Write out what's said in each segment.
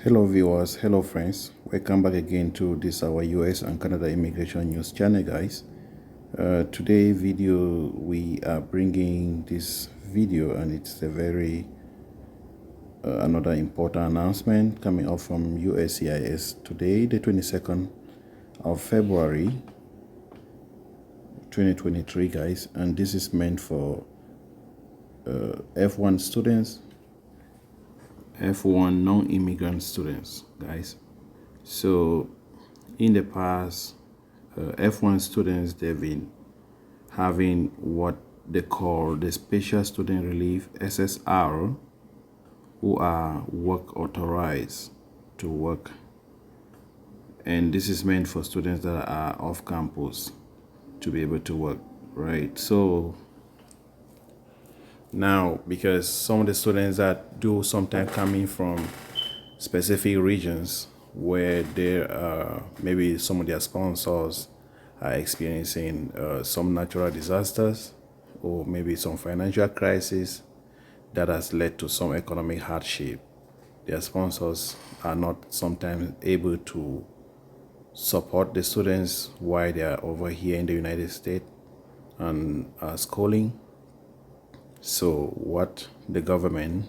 Hello viewers, hello friends, welcome back again to this our US and Canada immigration news channel, guys. Today video we are bringing this video, and it's a very another important announcement coming up from USCIS today, the 22nd of February 2023, guys. And this is meant for F1 students, F1 non-immigrant students, guys. So in the past, F1 students, they've been having what they call the special student relief, SSR, who are work authorized to work, and this is meant for students that are off campus to be able to work, right? So now, because some of the students that do sometimes coming from specific regions where there are maybe some of their sponsors are experiencing some natural disasters or maybe some financial crisis that has led to some economic hardship, their sponsors are not sometimes able to support the students while they are over here in the United States and schooling. So what the government,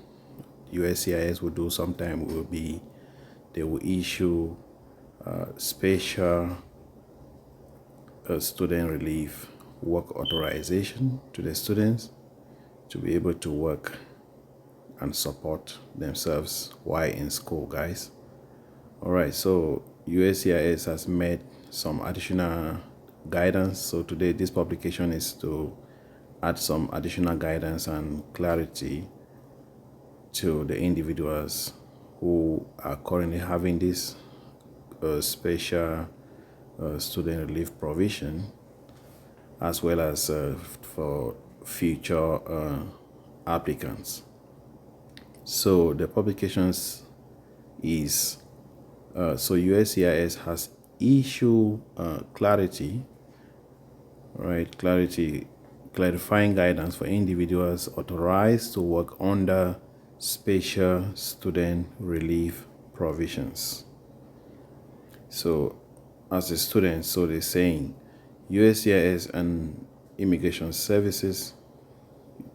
USCIS, will do sometime will be they will issue special student relief work authorization to the students to be able to work and support themselves while in school, guys. All right, so USCIS has made some additional guidance. So today this publication is to add some additional guidance and clarity to the individuals who are currently having this special student relief provision, as well as for future applicants. So the publications is so USCIS has issued clarity, right? Clarifying guidance for individuals authorized to work under special student relief provisions. So as a student, so they're saying USCIS and Immigration Services,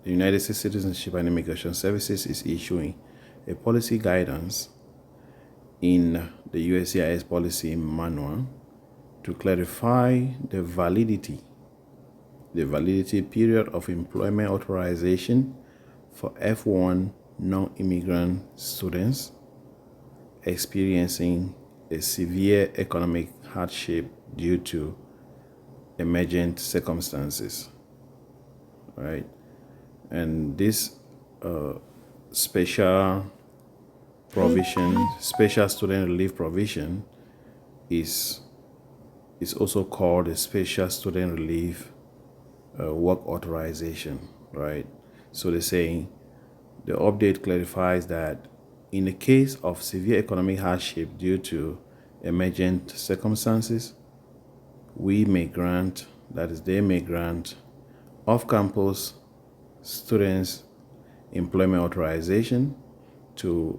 the United States Citizenship and Immigration Services is issuing a policy guidance in the USCIS Policy Manual to clarify the validity period of employment authorization for F1 non-immigrant students experiencing a severe economic hardship due to emergent circumstances, right? And this special student relief provision is also called a special student relief work authorization, right? So they're saying the update clarifies that in the case of severe economic hardship due to emergent circumstances, they may grant off-campus students employment authorization to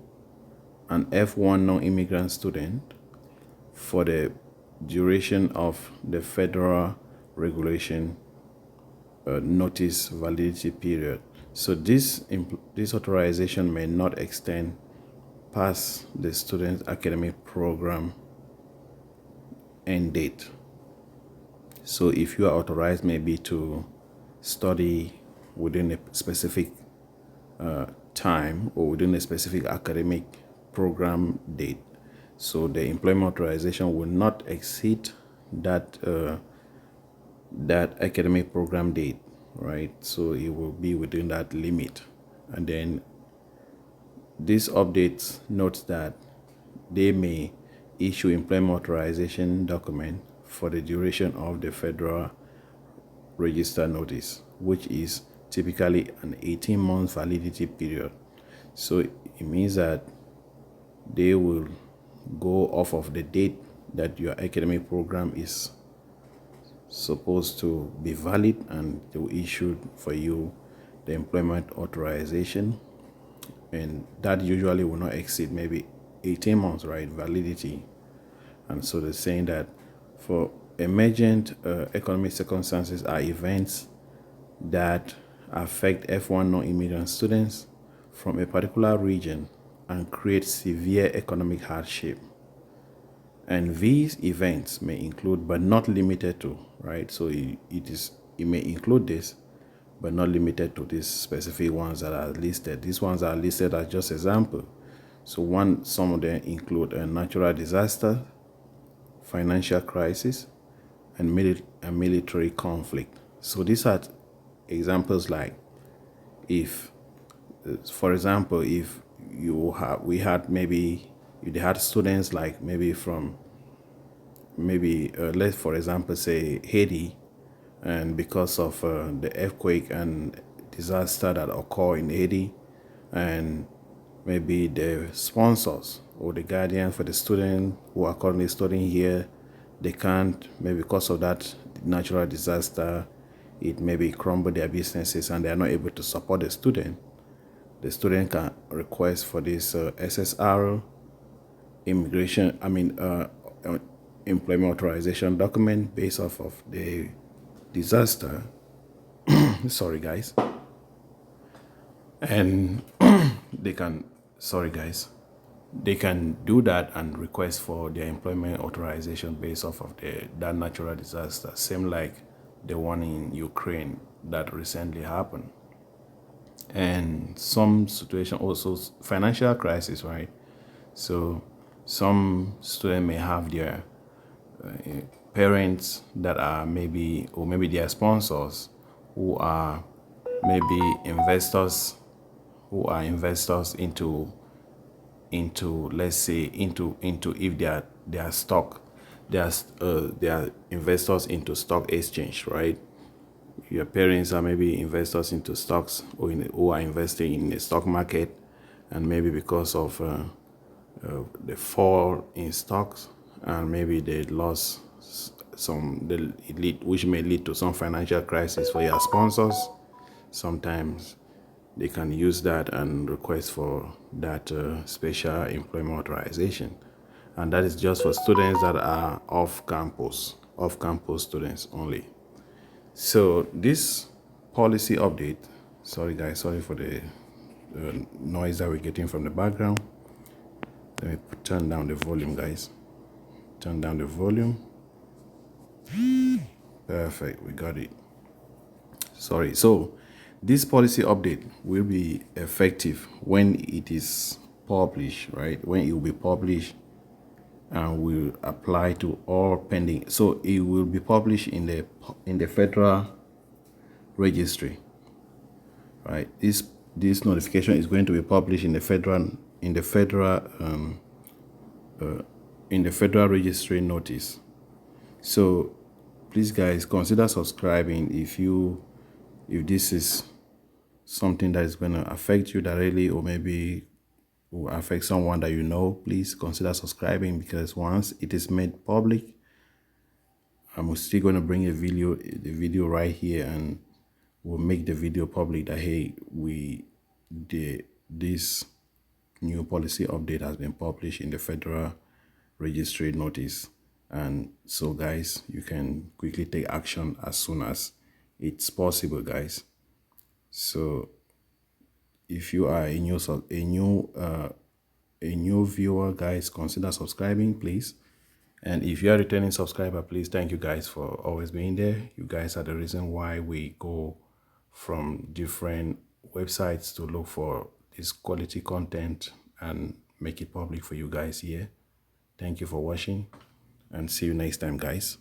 an F1 non-immigrant student for the duration of the federal regulation notice validity period. So this authorization may not extend past the student's academic program end date. So if you are authorized maybe to study within a specific time or within a specific academic program date, so the employment authorization will not exceed that academic program date, right? So it will be within that limit. And then this update notes that they may issue employment authorization document for the duration of the Federal Register notice, which is typically an 18-month validity period. So it means that they will go off of the date that your academic program is supposed to be valid, and they will issue for you the employment authorization, and that usually will not exceed maybe 18 months, right? Validity. And so they're saying that for emergent economic circumstances are events that affect F1 non-immigrant students from a particular region and create severe economic hardship. And these events may include, but not limited to, right? So it may include this, but not limited to these specific ones that are listed. These ones are listed as just example. So some of them include a natural disaster, financial crisis, and military conflict. So these are examples like if, for example, if we had maybe if they had students like maybe from let's for example say Haiti, and because of the earthquake and disaster that occur in Haiti, and maybe the sponsors or the guardian for the student who are currently studying here, they can't, maybe because of that natural disaster, it maybe crumble their businesses and they are not able to support the student. The student can request for this SSR employment authorization document based off of the disaster. Sorry guys. And they can they can do that and request for their employment authorization based off of that natural disaster, same like the one in Ukraine that recently happened. And some situation also financial crisis, right? So some students may have their parents that are maybe their sponsors who are maybe investors into let's say into if they are stock they are investors into stock exchange, right? Your parents are maybe investors into stocks who are investing in the stock market, and maybe because of the fall in stocks, and maybe they lost which may lead to some financial crisis for your sponsors. Sometimes they can use that and request for that special employment authorization. And that is just for students that are off-campus students only. So this policy update, sorry guys, sorry for the noise that we're getting from the background. Let me turn down the volume, guys. Turn down the volume. Perfect, we got it. Sorry, so this policy update will be effective when it is published, right? When it will be published and will apply to all pending. So it will be published in the Federal Registry, right? This notification is going to be published in the Federal Registry notice. So please guys, consider subscribing if this is something that is going to affect you directly, or maybe will affect someone that you know. Please consider subscribing, because once it is made public, I'm still going to bring the video right here, and we'll make the video public that hey, this new policy update has been published in the Federal Registry notice. And so guys, you can quickly take action as soon as it's possible, guys. So if you are a new viewer, guys, consider subscribing, please. And if you are a returning subscriber, please, thank you guys for always being there. You guys are the reason why we go from different websites to look for this quality content and make it public for you guys here. Thank you for watching, and see you next time, guys.